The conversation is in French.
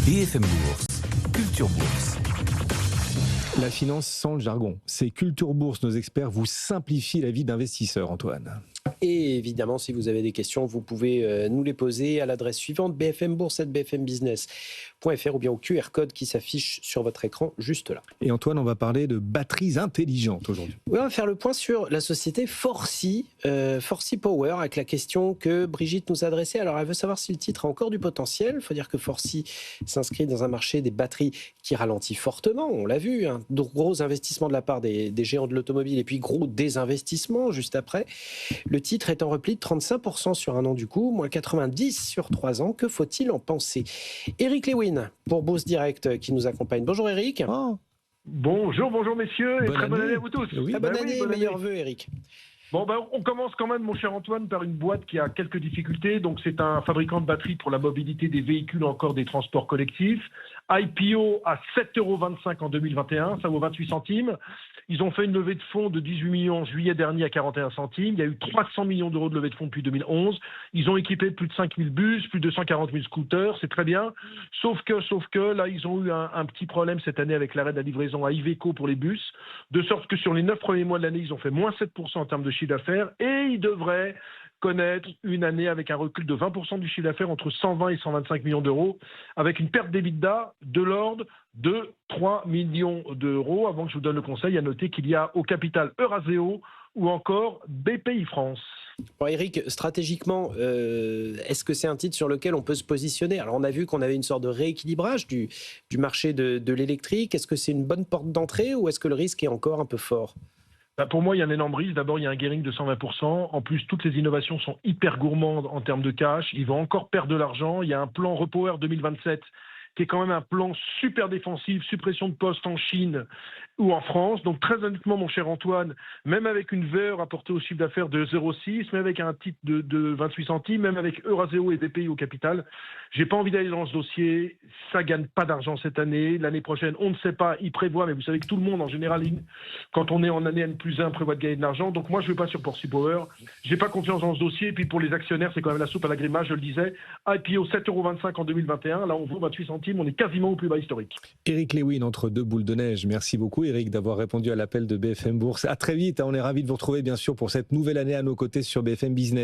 BFM Bourse, Culture Bourse. La finance sans le jargon. C'est Culture Bourse. Nos experts vous simplifient la vie d'investisseur, Antoine. Et évidemment, si vous avez des questions, vous pouvez nous les poser à l'adresse suivante, bfmbourse@bfmbusiness.fr ou bien au QR code qui s'affiche sur votre écran juste là. Et Antoine, on va parler de batteries intelligentes aujourd'hui. Oui, on va faire le point sur la société Forsee Power, avec la question que Brigitte nous a adressée. Alors, elle veut savoir si le titre a encore du potentiel. Il faut dire que Forsee s'inscrit dans un marché des batteries qui ralentit fortement. On l'a vu, hein, de gros investissements de la part des géants de l'automobile et puis gros désinvestissements juste après. Le titre est en repli de 35% sur un an du coup, moins 90 sur 3 ans. Que faut-il en penser? Eric Lewin pour Bourse Direct qui nous accompagne. Bonjour Eric. Oh, Bonjour messieurs, et très bonne année à vous tous. Oui, Très bonne année, meilleurs vœux Eric. Bon, on commence quand même, mon cher Antoine, par une boîte qui a quelques difficultés. Donc, c'est un fabricant de batteries pour la mobilité des véhicules, encore des transports collectifs. IPO à 7,25 € en 2021, ça vaut 28 centimes. Ils ont fait une levée de fonds de 18 millions en juillet dernier à 41 centimes. Il y a eu 300 millions d'euros de levée de fonds depuis 2011. Ils ont équipé plus de 5000 bus, plus de 240 000 scooters, c'est très bien. Sauf que là, ils ont eu un petit problème cette année avec l'arrêt de la livraison à Iveco pour les bus, de sorte que sur les 9 premiers mois de l'année, ils ont fait moins 7% en termes de chiffre d'affaires et ils devraient connaître une année avec un recul de 20% du chiffre d'affaires entre 120 et 125 millions d'euros, avec une perte d'EBITDA de l'ordre de 3 millions d'euros. Avant que je vous donne le conseil, à noter qu'il y a au capital Eurazeo ou encore BPI France. Bon, Eric, stratégiquement, est-ce que c'est un titre sur lequel on peut se positionner? Alors, on a vu qu'on avait une sorte de rééquilibrage du marché de l'électrique. Est-ce que c'est une bonne porte d'entrée ou est-ce que le risque est encore un peu fort? Pour moi, il y a un énorme risque. D'abord, il y a un gearing de 120%. En plus, toutes les innovations sont hyper gourmandes en termes de cash. Ils vont encore perdre de l'argent. Il y a un plan Repower 2027 qui est quand même un plan super défensif, suppression de postes en Chine ou en France. Donc très honnêtement, mon cher Antoine, même avec une VE rapportée au chiffre d'affaires de 0,6, même avec un titre de 28 centimes, même avec Eurazeo et BPI au capital, j'ai pas envie d'aller dans ce dossier. Ça gagne pas d'argent cette année. L'année prochaine, on ne sait pas. Il prévoit, mais vous savez que tout le monde, en général, quand on est en année N+1, prévoit de gagner de l'argent. Donc moi, je ne vais pas sur Forsee Power. J'ai pas confiance dans ce dossier. Et puis pour les actionnaires, c'est quand même la soupe à la grimace, je le disais. IPO 7,25 € en 2021. Là, on vaut 28 centimes. On est quasiment au plus bas historique. Eric Lewin, entre deux boules de neige. Merci beaucoup, Eric, d'avoir répondu à l'appel de BFM Bourse. À très vite. On est ravis de vous retrouver, bien sûr, pour cette nouvelle année à nos côtés sur BFM Business.